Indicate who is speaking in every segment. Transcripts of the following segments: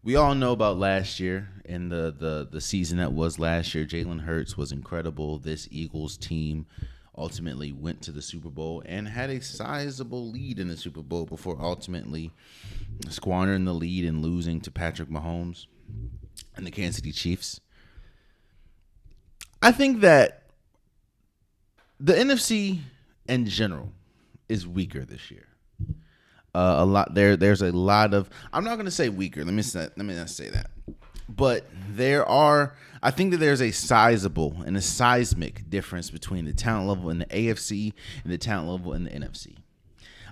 Speaker 1: We all know about last year and the season that was last year. Jalen Hurts was incredible. This Eagles team ultimately went to the Super Bowl and had a sizable lead in the Super Bowl before ultimately squandering the lead and losing to Patrick Mahomes and the Kansas City Chiefs. I think that the NFC in general is weaker this year. A lot there's a lot of, I'm not going to say weaker. Let me not say that. But there are, I think that there's a sizable and a seismic difference between the talent level in the AFC and the talent level in the NFC.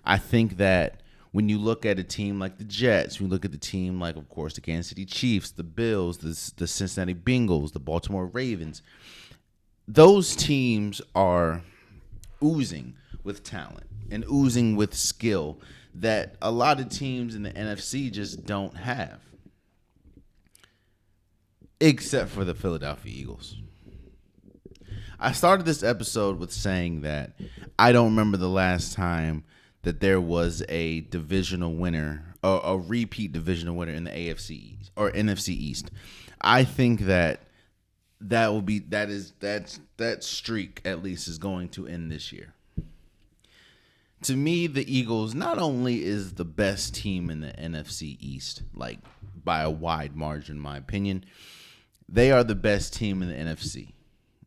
Speaker 1: I think that when you look at a team like the Jets, when you look at the team like, of course, the Kansas City Chiefs, the Bills, the Cincinnati Bengals, the Baltimore Ravens, those teams are oozing with talent and oozing with skill that a lot of teams in the NFC just don't have, except for the Philadelphia Eagles. I started this episode with saying that I don't remember the last time that there was a divisional winner or a repeat divisional winner in the AFC East or NFC East. I think that that streak at least is going to end this year. To me, the Eagles not only is the best team in the NFC East, like by a wide margin, in my opinion, they are the best team in the NFC.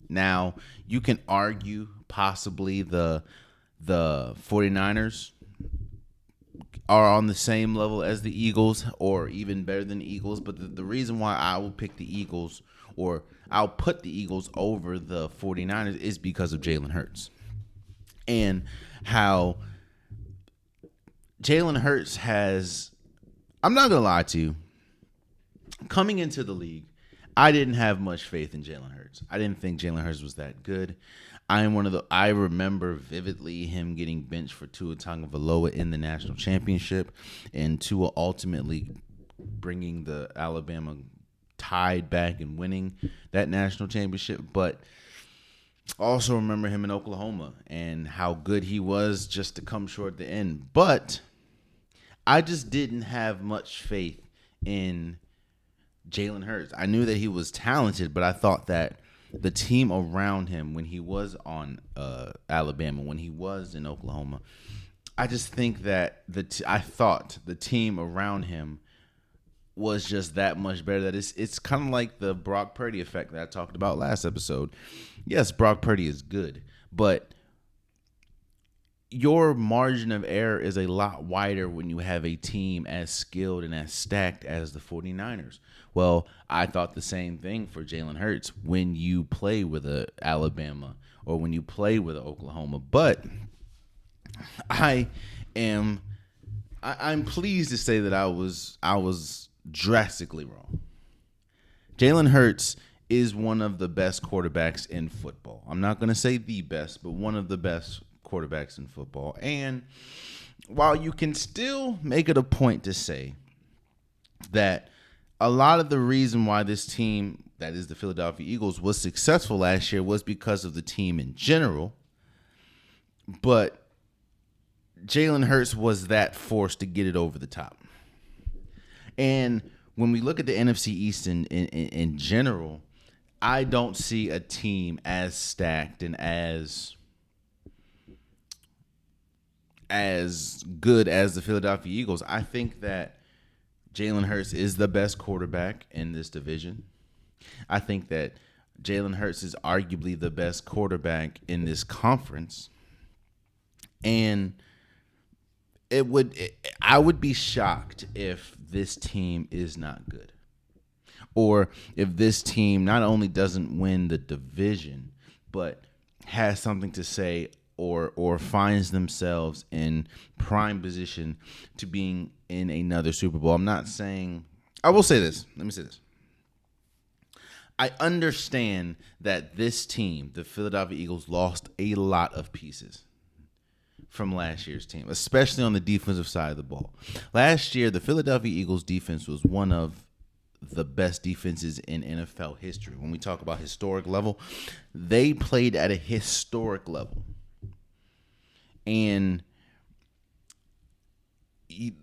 Speaker 1: Now, you can argue possibly the 49ers are on the same level as the Eagles or even better than the Eagles, but the reason why I will pick the Eagles or I'll put the Eagles over the 49ers is because of Jalen Hurts and how Jalen Hurts has, I'm not going to lie to you, coming into the league, I didn't have much faith in Jalen Hurts. I didn't think Jalen Hurts was that good. I remember vividly him getting benched for Tua Tagovailoa in the national championship, and Tua ultimately bringing the Alabama Tide back and winning that national championship. But I also remember him in Oklahoma and how good he was just to come short at the end. But I just didn't have much faith in Jalen Hurts. I knew that he was talented, but I thought that the team around him when he was on Alabama, when he was in Oklahoma, I just think that I thought the team around him was just that much better. That it's kind of like the Brock Purdy effect that I talked about last episode. Yes, Brock Purdy is good, but your margin of error is a lot wider when you have a team as skilled and as stacked as the 49ers. Well, I thought the same thing for Jalen Hurts when you play with a Alabama or when you play with a Oklahoma. But I'm pleased to say that I was drastically wrong. Jalen Hurts is one of the best quarterbacks in football. I'm not going to say the best, but one of the best quarterbacks in football. And while you can still make it a point to say that a lot of the reason why this team, that is the Philadelphia Eagles, was successful last year was because of the team in general, but Jalen Hurts was that force to get it over the top. And when we look at the NFC East in general, I don't see a team as stacked and as good as the Philadelphia Eagles. I think that Jalen Hurts is the best quarterback in this division. I think that Jalen Hurts is arguably the best quarterback in this conference. And I would be shocked if this team is not good. Or if this team not only doesn't win the division, but has something to say or finds themselves in prime position to being in another Super Bowl. I'm not saying, I will say this. Let me say this. I understand that this team, the Philadelphia Eagles, lost a lot of pieces from last year's team, especially on the defensive side of the ball. Last year, the Philadelphia Eagles defense was one of the best defenses in NFL history. When we talk about historic level, they played at a historic level. And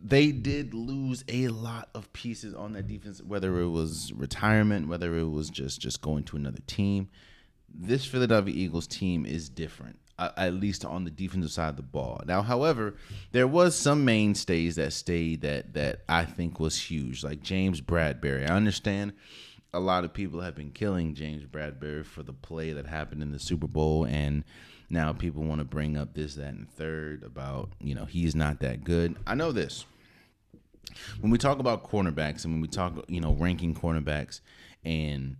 Speaker 1: they did lose a lot of pieces on that defense, whether it was retirement, whether it was just going to another team. This Philadelphia Eagles team is different, at least on the defensive side of the ball. Now, however, there was some mainstays that stayed that I think was huge, like James Bradberry. I understand a lot of people have been killing James Bradberry for the play that happened in the Super Bowl, and now people want to bring up this, that, and third about, he's not that good. I know this. When we talk about cornerbacks and when we talk, ranking cornerbacks and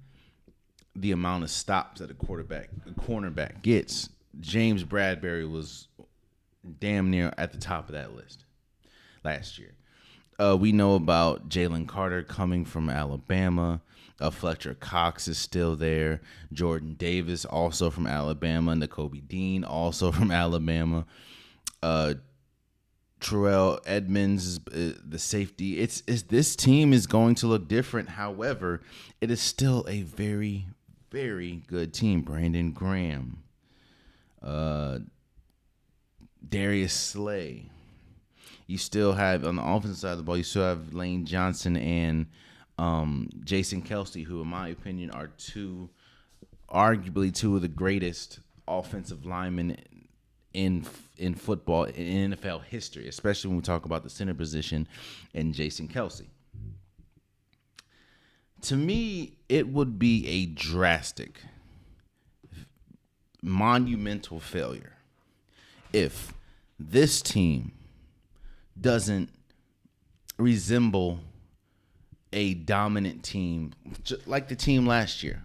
Speaker 1: the amount of stops that a cornerback gets, James Bradberry was damn near at the top of that list last year. We know about Jalen Carter coming from Alabama. Fletcher Cox is still there. Jordan Davis, also from Alabama. Nakobe Dean, also from Alabama. Terrell Edmonds, the safety. It's this team is going to look different. However, it is still a very, very good team. Brandon Graham, Darius Slay. You still have, on the offensive side of the ball, you still have Lane Johnson and Jason Kelce, who, in my opinion, are arguably two of the greatest offensive linemen in football, in NFL history, especially when we talk about the center position and Jason Kelce. To me, it would be a drastic, monumental failure if this team doesn't resemble a dominant team like the team last year.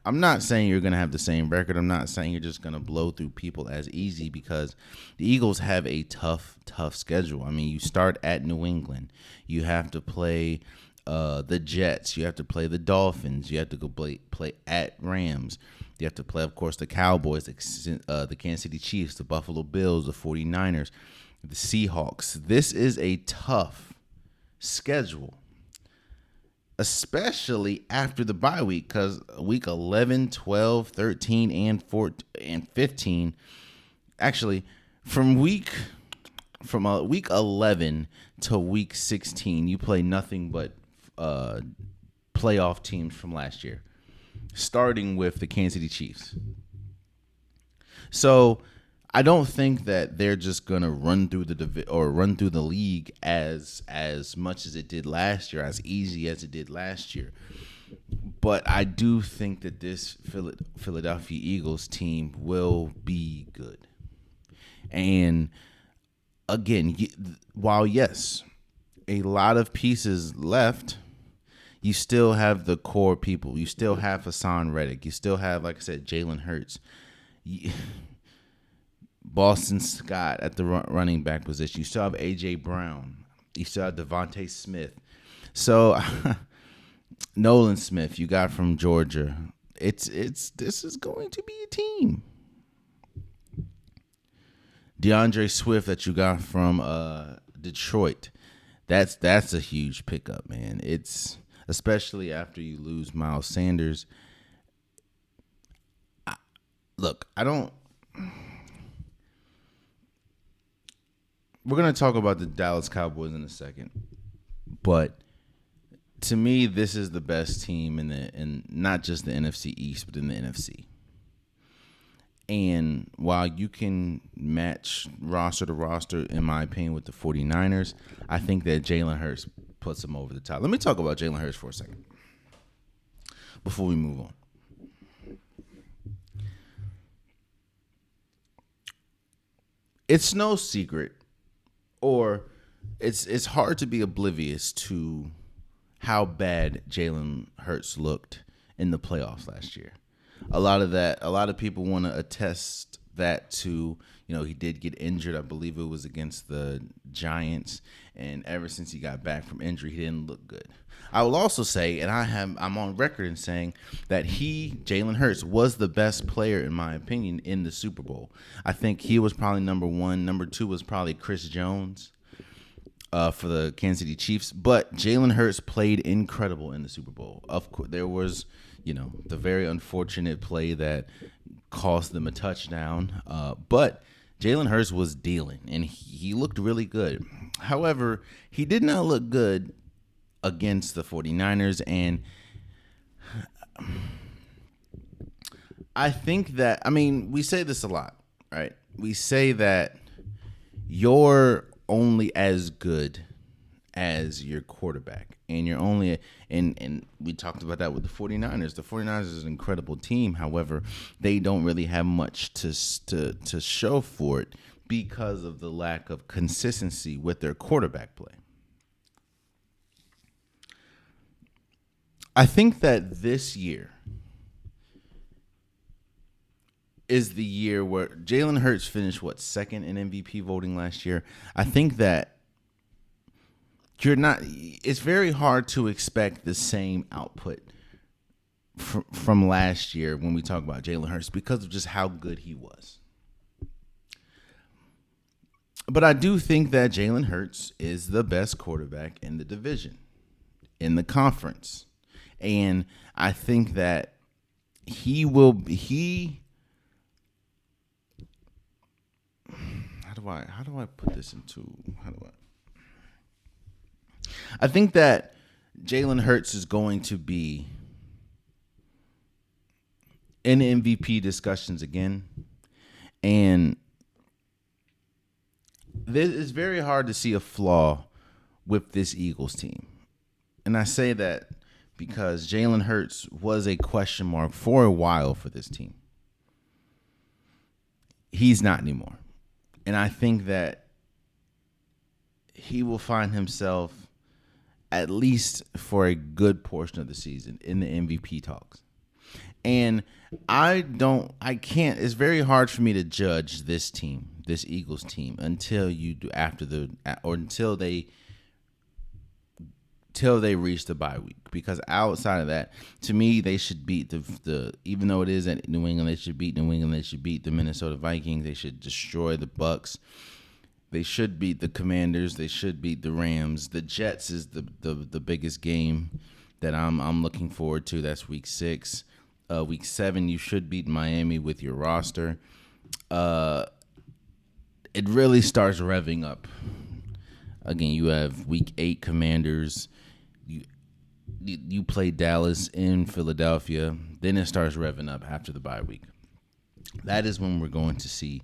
Speaker 1: I'm not saying you're going to have the same record. I'm not saying you're just going to blow through people as easy, because the Eagles have a tough schedule. I mean, you start at New England. You have to play the Jets. You have to play the Dolphins. You have to go play at Rams. You have to play, of course, the Cowboys, the Kansas City Chiefs, the Buffalo Bills, the 49ers, the Seahawks. This is a tough schedule, especially after the bye week, because week 11, 12, 13, and 14, and 15, actually from week 11 to week 16, you play nothing but playoff teams from last year, starting with the Kansas City Chiefs. So I don't think that they're just gonna run through the league as much as it did last year, as easy as it did last year. But I do think that this Philadelphia Eagles team will be good. And again, while yes, a lot of pieces left, you still have the core people. You still have Hassan Reddick. You still have, like I said, Jalen Hurts. Boston Scott at the running back position. You still have A.J. Brown. You still have Devontae Smith. So, Nolan Smith, you got from Georgia. This is going to be a team. DeAndre Swift that you got from Detroit. That's a huge pickup, man. It's especially after you lose Miles Sanders. We're going to talk about the Dallas Cowboys in a second, but to me, this is the best team in not just the NFC East, but in the NFC. And while you can match roster to roster, in my opinion, with the 49ers, I think that Jalen Hurts puts them over the top. Let me talk about Jalen Hurts for a second before we move on. It's no secret, or it's hard to be oblivious to how bad Jalen Hurts looked in the playoffs last year. A lot of people want to attest that to, he did get injured. I believe it was against the Giants, and ever since he got back from injury, he didn't look good. I will also say, and I'm on record in saying that Jalen Hurts, was the best player, in my opinion, in the Super Bowl. I think he was probably number one. Number two was probably Chris Jones for the Kansas City Chiefs. But Jalen Hurts played incredible in the Super Bowl. Of course, there was, the very unfortunate play that cost them a touchdown. But Jalen Hurts was dealing, and he looked really good. However, he did not look good against the 49ers, and I think that, we say this a lot, right? We say that you're only as good as your quarterback, and you're only and we talked about that with the 49ers. The 49ers is an incredible team. However, they don't really have much to show for it because of the lack of consistency with their quarterback play. I think that this year is the year where Jalen Hurts finished second in MVP voting last year. I think that it's very hard to expect the same output from last year when we talk about Jalen Hurts because of just how good he was. But I do think that Jalen Hurts is the best quarterback in the division, in the conference. And I think that how do I put this into, I think that Jalen Hurts is going to be in MVP discussions again. And it's very hard to see a flaw with this Eagles team. And I say that because Jalen Hurts was a question mark for a while for this team. He's not anymore. And I think that he will find himself, at least for a good portion of the season, in the MVP talks. And it's very hard for me to judge this team, this Eagles team, until they reach the bye week. Because outside of that, to me, they should beat even though it is at New England, they should beat New England, they should beat the Minnesota Vikings, they should destroy the Bucks. They should beat the Commanders. They should beat the Rams. The Jets is the biggest game that I'm looking forward to. That's week 6. Week 7, you should beat Miami with your roster. It really starts revving up. Again, you have week 8 Commanders. You play Dallas in Philadelphia. Then it starts revving up after the bye week. That is when we're going to see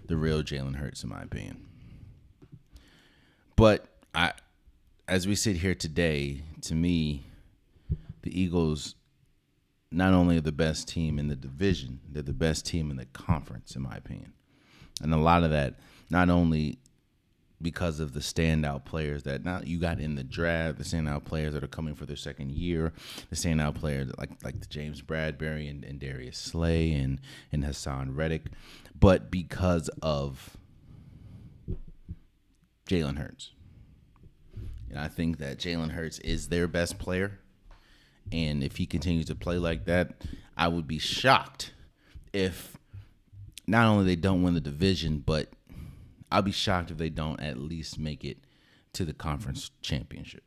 Speaker 1: the real Jalen Hurts, in my opinion. But as we sit here today, to me, the Eagles not only are the best team in the division, they're the best team in the conference, in my opinion. And a lot of that, not only because of the standout players that you got in the draft, the standout players that are coming for their second year, the standout players like the James Bradbury and Darius Slay and Hassan Reddick, but because of Jalen Hurts. And I think that Jalen Hurts is their best player. And if he continues to play like that, I would be shocked if not only they don't win the division, but I'll be shocked if they don't at least make it to the conference championship.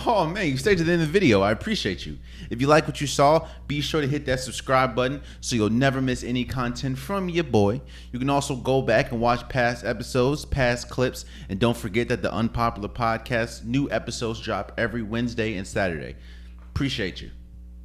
Speaker 1: Oh, man, you stayed to the end of the video. I appreciate you. If you like what you saw, be sure to hit that subscribe button so you'll never miss any content from your boy. You can also go back and watch past episodes, past clips, and don't forget that the Unpopular Podcast, new episodes drop every Wednesday and Saturday. Appreciate you.